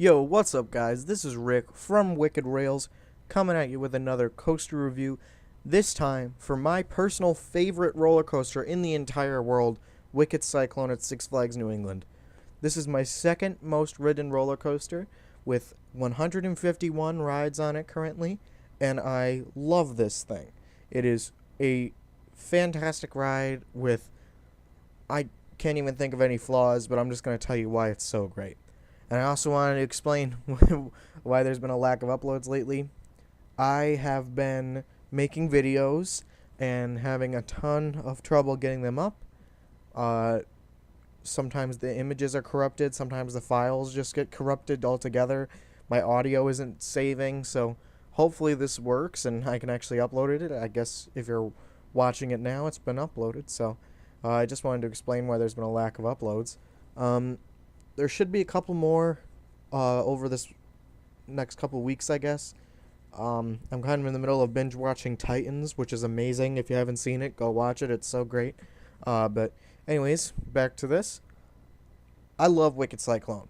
Yo, what's up, guys? This is Rick from Wicked Rails coming at you with another coaster review. This time for my personal favorite roller coaster in the entire world, Wicked Cyclone at Six Flags New England. This is my second most ridden roller coaster with 151 rides on it currently, and I love this thing. It is a fantastic ride with, I can't even think of any flaws, but I'm just going to tell you why it's so great. And I also wanted to explain why there's been a lack of uploads lately. I have been making videos and having a ton of trouble getting them up. Sometimes the images are corrupted. Sometimes the files just get corrupted altogether. My audio isn't saving, so hopefully this works and I can actually upload it. I guess if you're watching it now, it's been uploaded. So I just wanted to explain why there's been a lack of uploads. There should be a couple more over this next couple weeks, I guess. I'm kind of in the middle of binge watching Titans, which is amazing. If you haven't seen it, go watch it. It's so great. But anyways, back to this. I love Wicked Cyclone,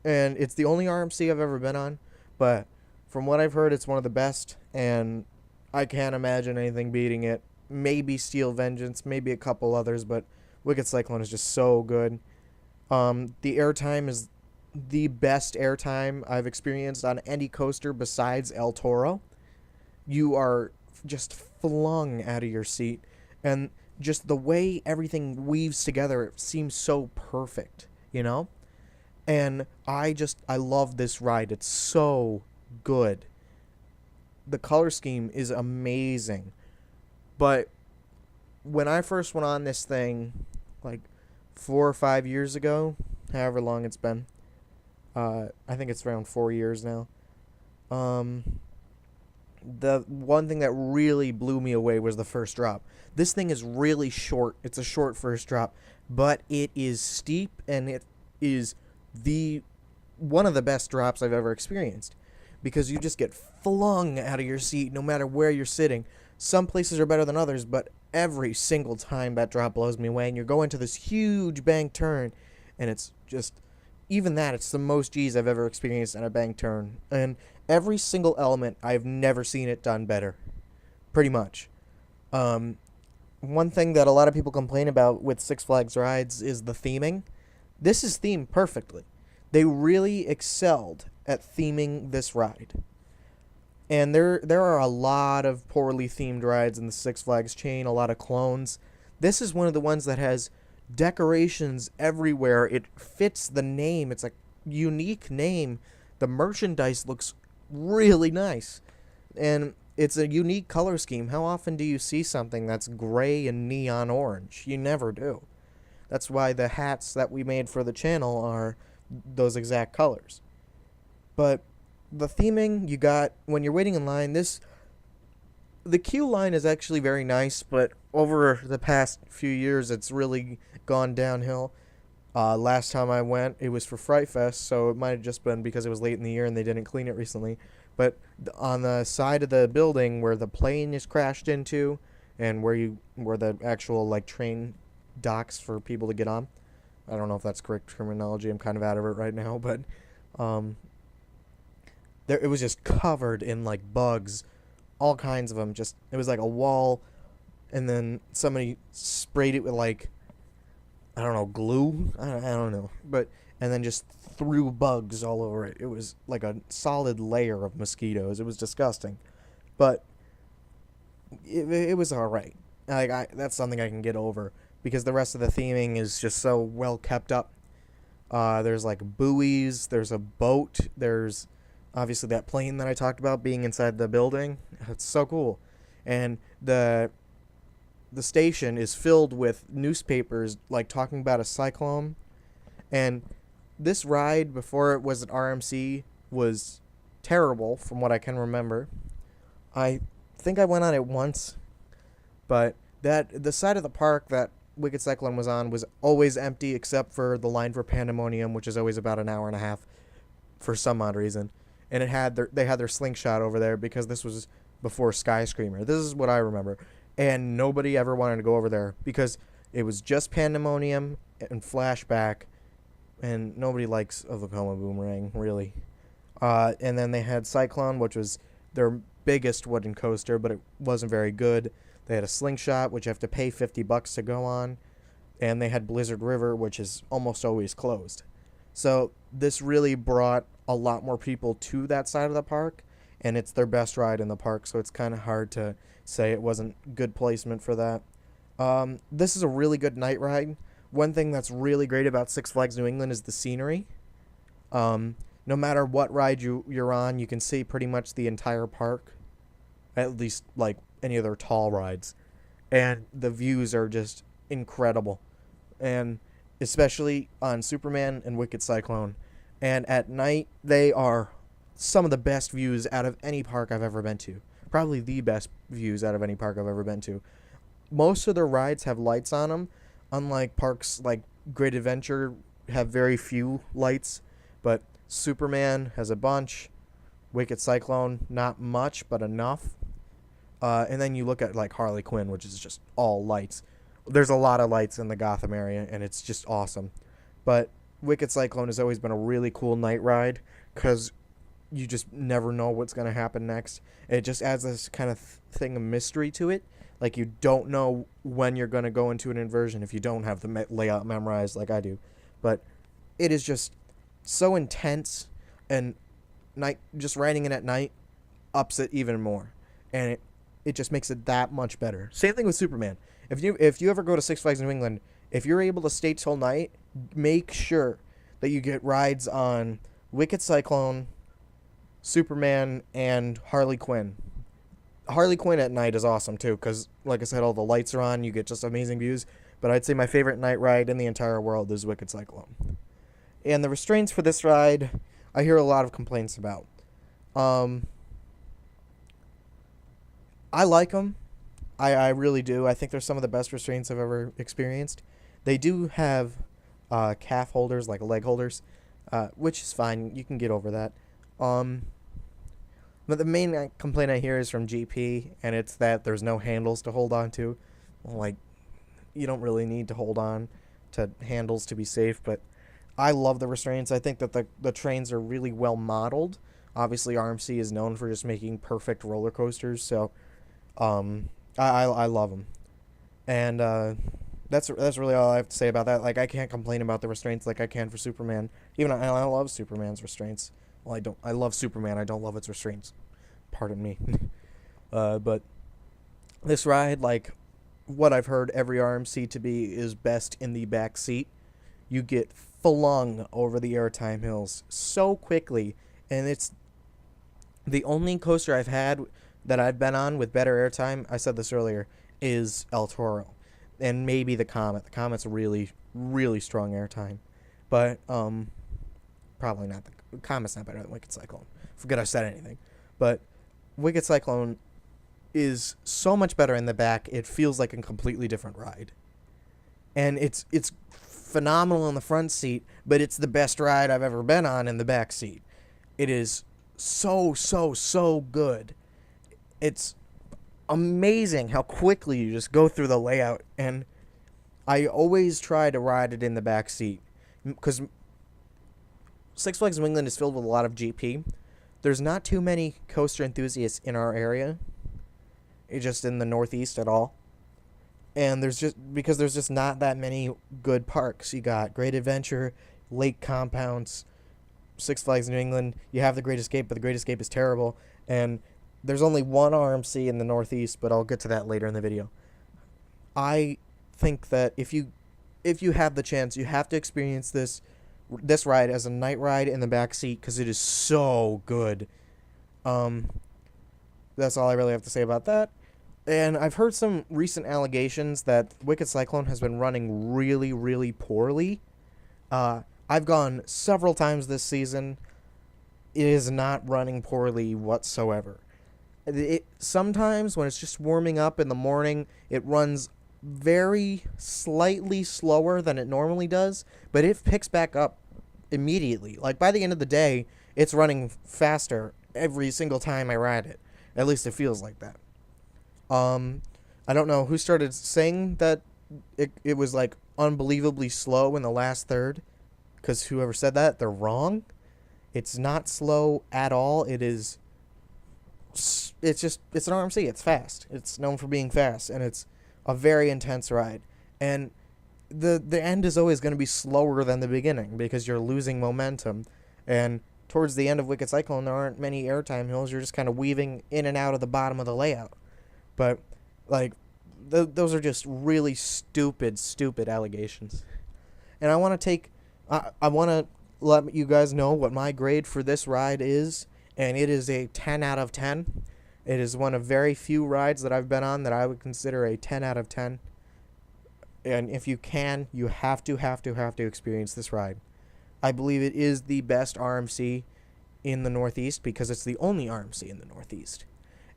and it's the only RMC I've ever been on. But from what I've heard, it's one of the best, and I can't imagine anything beating it. Maybe Steel Vengeance, maybe a couple others, but Wicked Cyclone is just so good. The airtime is the best airtime I've experienced on any coaster besides El Toro. You are just flung out of your seat, and just the way everything weaves together, it seems so perfect, you know? And I love this ride. It's so good. The color scheme is amazing. But when I first went on this thing, like 4 or 5 years ago, however long it's been, I think it's around 4 years now. The one thing that really blew me away was the first drop. This thing is really short. It's a short first drop, but it is steep, and it is one of the best drops I've ever experienced, because you just get flung out of your seat no matter where you're sitting. Some places are better than others, but every single time that drop blows me away, and you're going to this huge bank turn, and it's just, even that, it's the most G's I've ever experienced in a bank turn. And every single element, I've never seen it done better, pretty much. One thing that a lot of people complain about with Six Flags rides is the theming. This is themed perfectly. They really excelled at theming this ride. And there are a lot of poorly themed rides in the Six Flags chain, a lot of clones. This is one of the ones that has decorations everywhere. It fits the name. It's a unique name. The merchandise looks really nice. And it's a unique color scheme. How often do you see something that's gray and neon orange? You never do. That's why the hats that we made for the channel are those exact colors. But the theming you got when you're waiting in line, the queue line is actually very nice, but over the past few years it's really gone downhill. Last time I went, it was for Fright Fest, so it might have just been because it was late in the year and they didn't clean it recently. But on the side of the building where the plane is crashed into, and where the actual like train docks for people to get on, I don't know if that's correct terminology. I'm kind of out of it right now, but it was just covered in like bugs, all kinds of them. Just, it was like a wall, and then somebody sprayed it with like, I don't know, glue. I don't know, and then just threw bugs all over it. It was like a solid layer of mosquitoes. It was disgusting, but it was all right. That's something I can get over, because the rest of the theming is just so well kept up. There's like buoys. There's a boat. There's obviously that plane that I talked about being inside the building. It's so cool. And the station is filled with newspapers like talking about a cyclone. And this ride, before it was an RMC, was terrible from what I can remember. I think I went on it once, but the side of the park that Wicked Cyclone was on was always empty except for the line for Pandemonium, which is always about an hour and a half for some odd reason. And they had their slingshot over there because this was before Skyscreamer. This is what I remember. And nobody ever wanted to go over there because it was just Pandemonium and Flashback, and nobody likes a Vekoma Boomerang, really. And then they had Cyclone, which was their biggest wooden coaster, but it wasn't very good. They had a Slingshot, which you have to pay $50 to go on. And they had Blizzard River, which is almost always closed. So this really brought a lot more people to that side of the park, and it's their best ride in the park, so it's kind of hard to say it wasn't good placement for that. This is a really good night ride. One thing that's really great about Six Flags New England is the scenery. No matter what ride you're on, you can see pretty much the entire park, at least like any of their tall rides. And the views are just incredible. And especially on Superman and Wicked Cyclone. And at night, they are some of the best views out of any park I've ever been to. Probably the best views out of any park I've ever been to. Most of their rides have lights on them, unlike parks like Great Adventure have very few lights, but Superman has a bunch. Wicked Cyclone, not much, but enough. And then you look at like Harley Quinn, which is just all lights. There's a lot of lights in the Gotham area, and it's just awesome. But Wicked Cyclone has always been a really cool night ride because you just never know what's going to happen next. It just adds this kind of thing of mystery to it. Like, you don't know when you're going to go into an inversion if you don't have the layout memorized like I do. But it is just so intense, and just riding it at night ups it even more. And it just makes it that much better. Same thing with Superman. If you ever go to Six Flags New England, if you're able to stay till night, make sure that you get rides on Wicked Cyclone, Superman, and Harley Quinn. Harley Quinn at night is awesome too, because like I said, all the lights are on, you get just amazing views. But I'd say my favorite night ride in the entire world is Wicked Cyclone. And the restraints for this ride, I hear a lot of complaints about. I like them. I really do. I think they're some of the best restraints I've ever experienced. They do have calf holders, like leg holders, which is fine. You can get over that. But the main complaint I hear is from GP, and it's that there's no handles to hold on to. Like, you don't really need to hold on to handles to be safe, but I love the restraints. I think that the trains are really well modeled. Obviously, RMC is known for just making perfect roller coasters, so I love them. And that's really all I have to say about that. Like, I can't complain about the restraints like I can for Superman. Even I love Superman's restraints. Well, I love Superman. I don't love its restraints. Pardon me. But this ride, like what I've heard every RMC to be, is best in the back seat. You get flung over the airtime hills so quickly, and it's the only coaster I've had that I've been on with better airtime. I said this earlier, is El Toro, and maybe the Comet. The Comet's really, really strong airtime, but probably not. The Comet's not better than Wicked Cyclone. Forget I said anything. But Wicked Cyclone is so much better in the back. It feels like a completely different ride. And it's phenomenal in the front seat, but it's the best ride I've ever been on in the back seat. It is so, so, so good. It's amazing how quickly you just go through the layout. And I always try to ride it in the back seat because Six Flags New England is filled with a lot of GP. There's not too many coaster enthusiasts in our area, just in the Northeast at all. And there's just not that many good parks. You got Great Adventure, Lake Compounds, Six Flags New England. You have the Great Escape, but the Great Escape is terrible. And there's only one RMC in the Northeast, but I'll get to that later in the video. I think that if you have the chance, you have to experience this ride as a night ride in the back seat because it is so good. That's all I really have to say about that. And I've heard some recent allegations that Wicked Cyclone has been running really, really poorly. I've gone several times this season. It is not running poorly whatsoever. Sometimes when it's just warming up in the morning, it runs very slightly slower than it normally does, but it picks back up immediately. Like, by the end of the day, it's running faster every single time I ride it. At least it feels like that. I don't know who started saying that it was like unbelievably slow in the last third, because whoever said that, they're wrong. It's not slow at all. It's an RMC. It's fast. It's known for being fast, and it's a very intense ride. And the end is always going to be slower than the beginning because you're losing momentum. And towards the end of Wicked Cyclone, there aren't many airtime hills. You're just kind of weaving in and out of the bottom of the layout. But like, those are just really stupid allegations. And I want to let you guys know what my grade for this ride is, and it is a 10 out of 10. It is one of very few rides that I've been on that I would consider a 10 out of 10. And if you can, you have to experience this ride. I believe it is the best RMC in the Northeast because it's the only RMC in the Northeast.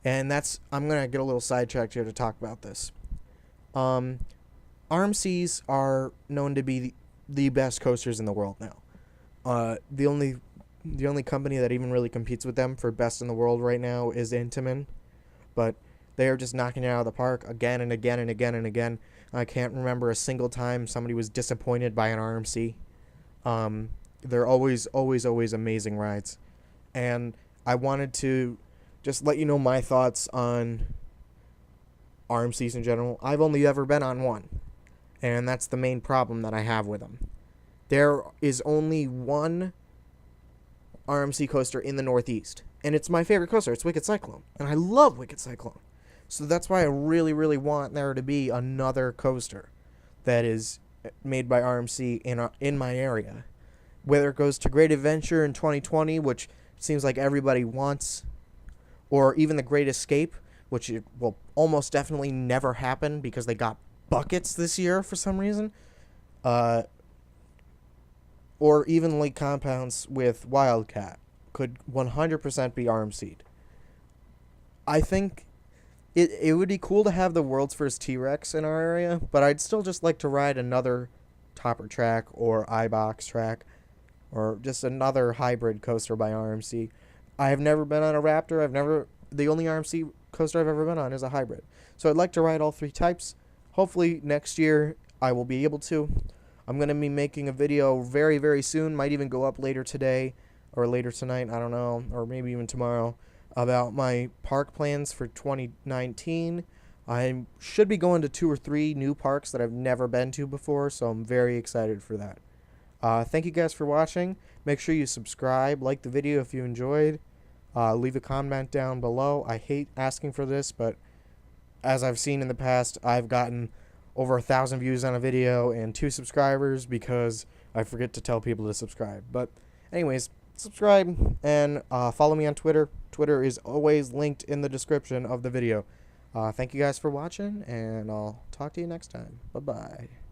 And I'm going to get a little sidetracked here to talk about this. RMCs are known to be the best coasters in the world now. The only company that even really competes with them for best in the world right now is Intamin, but they are just knocking it out of the park again and again and again and again. I can't remember a single time somebody was disappointed by an RMC. They're always amazing rides. And I wanted to just let you know my thoughts on RMCs in general. I've only ever been on one, and that's the main problem that I have with them. There is only one RMC coaster in the Northeast, and it's my favorite coaster. It's Wicked Cyclone, and I love Wicked Cyclone. So that's why I really want there to be another coaster that is made by RMC in my area. Whether it goes to Great Adventure in 2020, which seems like everybody wants, or even the Great Escape, which it will almost definitely never happen because they got buckets this year for some reason, or even Lake Compounds with Wildcat could 100% be RMC'd. I think it would be cool to have the world's first T-Rex in our area, but I'd still just like to ride another Topper track or iBox track or just another hybrid coaster by RMC. I have never been on a Raptor. The only RMC coaster I've ever been on is a hybrid. So I'd like to ride all three types. Hopefully next year I will be able to. I'm going to be making a video very soon, might even go up later today or later tonight, I don't know, or maybe even tomorrow, about my park plans for 2019. I should be going to 2 or 3 new parks that I've never been to before, so I'm very excited for that. Thank you guys for watching. Make sure you subscribe, like the video if you enjoyed. Leave a comment down below. I hate asking for this, but as I've seen in the past, I've gotten over 1,000 views on a video and 2 subscribers because I forget to tell people to subscribe. But anyways, subscribe and follow me on Twitter. Twitter is always linked in the description of the video. Thank you guys for watching, and I'll talk to you next time. Bye-bye.